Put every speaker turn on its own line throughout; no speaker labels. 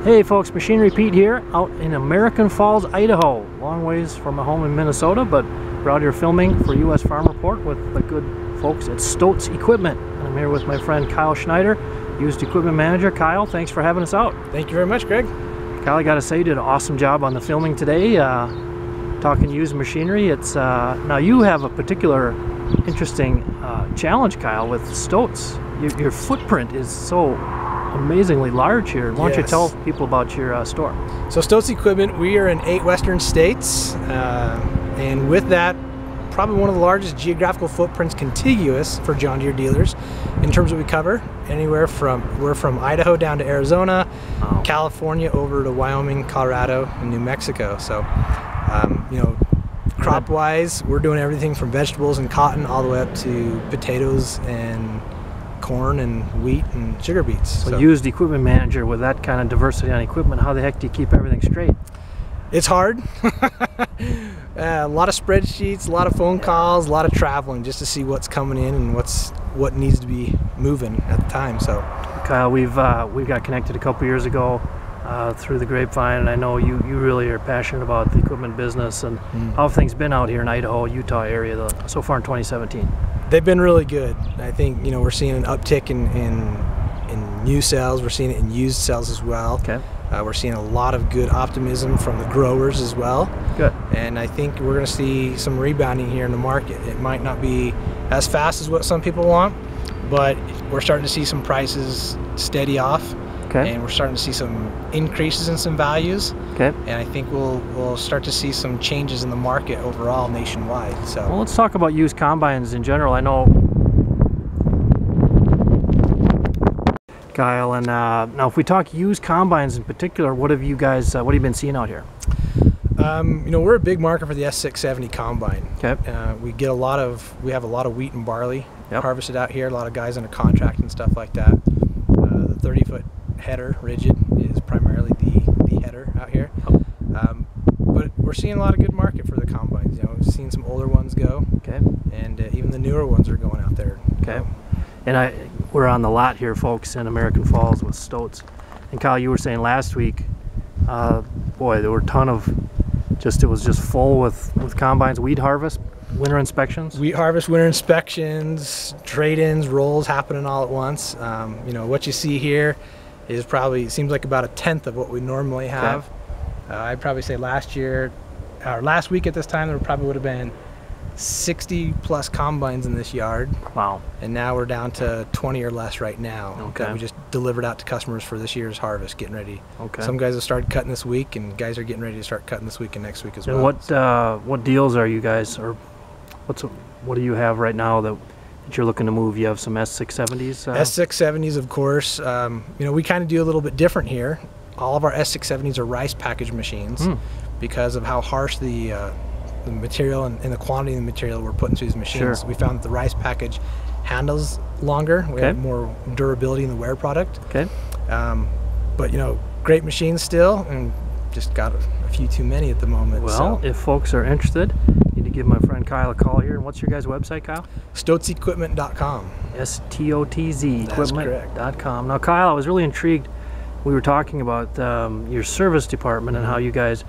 Hey folks, Machinery Pete here, out in American Falls, Idaho. Long ways from my home in Minnesota, but we're out here filming for U.S. Farm Report with the good folks at Stotz Equipment. And I'm here with my friend Kyle Schneider, Used Equipment Manager. Kyle, thanks for having us out.
Thank you very much, Greg.
Kyle, I gotta say, you did an awesome job on the filming today, talking used machinery. It's now you have a particular interesting challenge, Kyle, with Stotz. Your footprint is so amazingly large here. Why don't you tell people about your store?
So Stotz Equipment, we are in 8 western states, and with that, probably one of the largest geographical footprints contiguous for John Deere dealers in terms of what we cover. Anywhere from, we're from Idaho down to Arizona, California over to Wyoming, Colorado, and New Mexico. So, you know, crop-wise, we're doing everything from vegetables and cotton all the way up to potatoes and corn and wheat and sugar beets.
So Used Equipment Manager, with that kind of diversity on equipment, how the heck do you keep everything straight?
It's hard. A lot of spreadsheets, a lot of phone calls, a lot of traveling just to see what's coming in and what needs to be moving at the time. So,
Kyle, we got connected a couple years ago through the grapevine, and I know you really are passionate about the equipment business. And how have things been out here in Idaho, Utah area so far in 2017?
They've been really good. I think, you know, we're seeing an uptick in new sales. We're seeing it in used sales as well.
Okay.
We're seeing a lot of good optimism from the growers as well.
Good.
And I think we're going to see some rebounding here in the market. It might not be as fast as what some people want, but we're starting to see some prices steady off. Okay. And we're starting to see some increases in some values. Okay. And I think we'll start to see some changes in the market overall nationwide. So,
well, let's talk about used combines in general. I know, Kyle, and now if we talk used combines in particular, what have you guys, what have you been seeing out here?
You know, we're a big market for the S670 combine. Okay. We have a lot of wheat and barley harvested out here. A lot of guys under contract and stuff like that. The 30-foot header rigid is primarily the header out here. But we're seeing a lot of good market for the combines. You know, we've seen some older ones go. Okay. And even the newer ones are going out there.
Okay. And we're on the lot here, folks, in American Falls with Stotz. And Kyle, you were saying last week, boy, there were a ton of it was just full with combines, weed harvest, winter inspections.
Wheat harvest, winter inspections, trade-ins, rolls happening all at once. You know, what you see here is probably, seems like about 1/10 of what we normally have. Okay. I'd probably say last week at this time, there probably would have been 60 plus combines in this yard. Wow. And now we're down to 20 or less right now. Okay. That we just delivered out to customers for this year's harvest, getting ready. Okay. Some guys have started cutting this week, and guys are getting ready to start cutting this week and next week as well.
And what deals are you guys, or what do you have right now that you're looking to move? You have some S670s?
S670s, of course. You know, we kind of do a little bit different here. All of our S670s are rice package machines because of how harsh the material and the quantity of the material we're putting through these machines. Sure. We found that the rice package handles longer. We have more durability in the wear product. Okay. But, you know, great machines still, and just got a few too many at the moment.
Well, if folks are interested, you need to give my friend Kyle a call here. And what's your guys' website, Kyle?
StotzEquipment.com.
STOTZ Equipment.com. Now, Kyle, I was really intrigued. We were talking about your service department and how you guys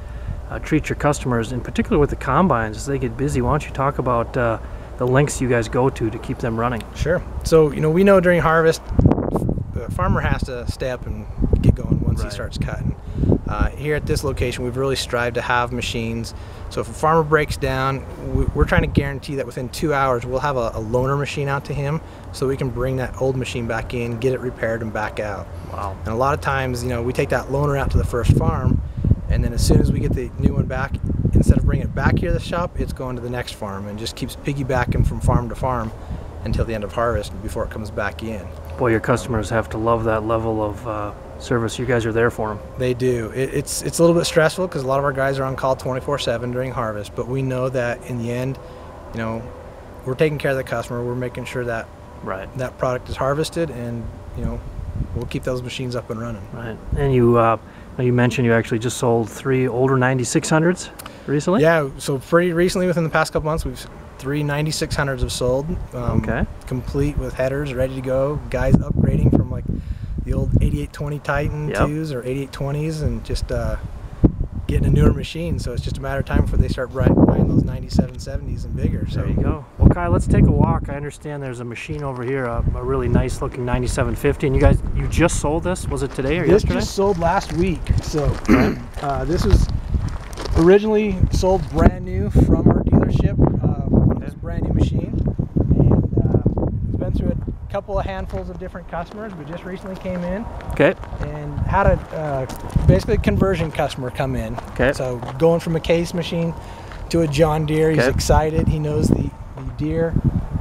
treat your customers, in particular with the combines as they get busy. Why don't you talk about the lengths you guys go to keep them running?
Sure. So, you know, we know during harvest, the farmer has to stay up and get going once he starts cutting. Here at this location, we've really strived to have machines. So if a farmer breaks down, we're trying to guarantee that within 2 hours, we'll have a loaner machine out to him so we can bring that old machine back in, get it repaired, and back out. Wow. And a lot of times, you know, we take that loaner out to the first farm, and then as soon as we get the new one back, instead of bringing it back here to the shop, it's going to the next farm, and just keeps piggybacking from farm to farm until the end of harvest before it comes back in.
Boy, your customers have to love that level of service. You guys are there for them.
They do. It's a little bit stressful because a lot of our guys are on call 24/7 during harvest, but we know that in the end, you know, we're taking care of the customer. We're making sure that that product is harvested, and, you know, we'll keep those machines up and running. Right.
And you mentioned you actually just sold 3 older 9600s recently?
Yeah, so pretty recently, within the past couple months, we've 3 9600s have sold. Complete with headers, ready to go. Guys upgrading from like the old 8820 Titan
Yep.
2s or 8820s and just getting a newer machine. So it's just a matter of time before they start buying those 9770s and bigger. So
There you go. Well, Kyle, let's take a walk. I understand there's a machine over here, a really nice looking 9750. And you just sold this? Was it today or yesterday?
This just sold last week. So this was originally sold brand new from our dealership. It's a brand new machine. And it's been through a couple of handfuls of different customers. We just recently came in.
Okay.
And had basically a conversion customer come in.
Okay.
So going from a case machine to a John Deere, he's excited. He knows the Deere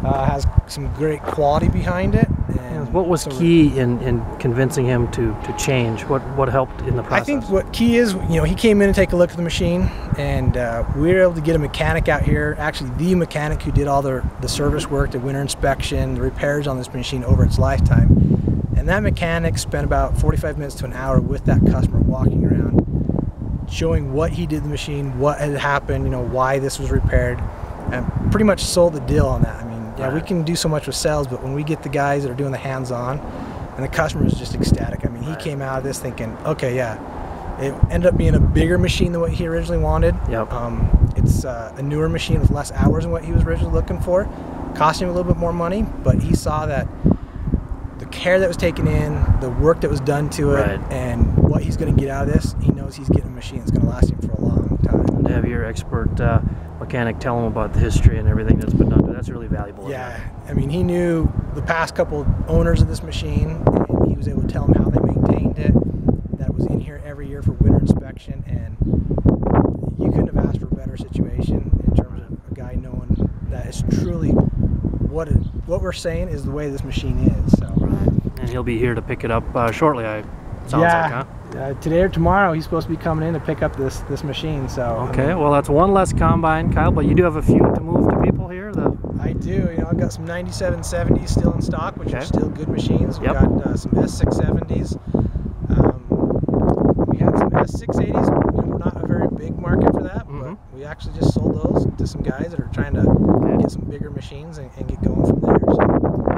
has some great quality behind it. And
what was key in convincing him to change? What helped in the process?
I think what key is, he came in and take a look at the machine, and we were able to get a mechanic out here, actually the mechanic who did all the service work, the winter inspection, the repairs on this machine over its lifetime. And that mechanic spent about 45 minutes to an hour with that customer walking around, showing what he did to the machine, what had happened, why this was repaired, and pretty much sold the deal on that. I mean, yeah, we can do so much with sales, but when we get the guys that are doing the hands-on, and the customer is just ecstatic. I mean, he came out of this thinking, okay, yeah, it ended up being a bigger machine than what he originally wanted.
Yep.
It's a newer machine with less hours than what he was originally looking for, costing him a little bit more money, but he saw that the care that was taken in, the work that was done to it, and what he's going to get out of this, he knows he's getting a machine that's going to last him for a long time.
To have your expert mechanic tell him about the history and everything that's been done to it, that's really valuable.
Yeah, I mean, he knew the past couple owners of this machine, and he was able to tell them how they maintained it, that it was in here every year for winter inspection, and you couldn't have asked for a better situation in terms of a guy knowing that it's truly what we're saying is the way this machine is. So.
And he'll be here to pick it up shortly, sounds like, huh?
Today or tomorrow he's supposed to be coming in to pick up this machine. So
okay, well that's one less combine, Kyle, but you do have a few to move to people here.
I do. I've got some 9770s still in stock, which are still good machines. We've got some S670s. We had some S680s. We're not a very big market for that, but we actually just sold those to some guys that are trying to get some bigger machines and get going from there. So.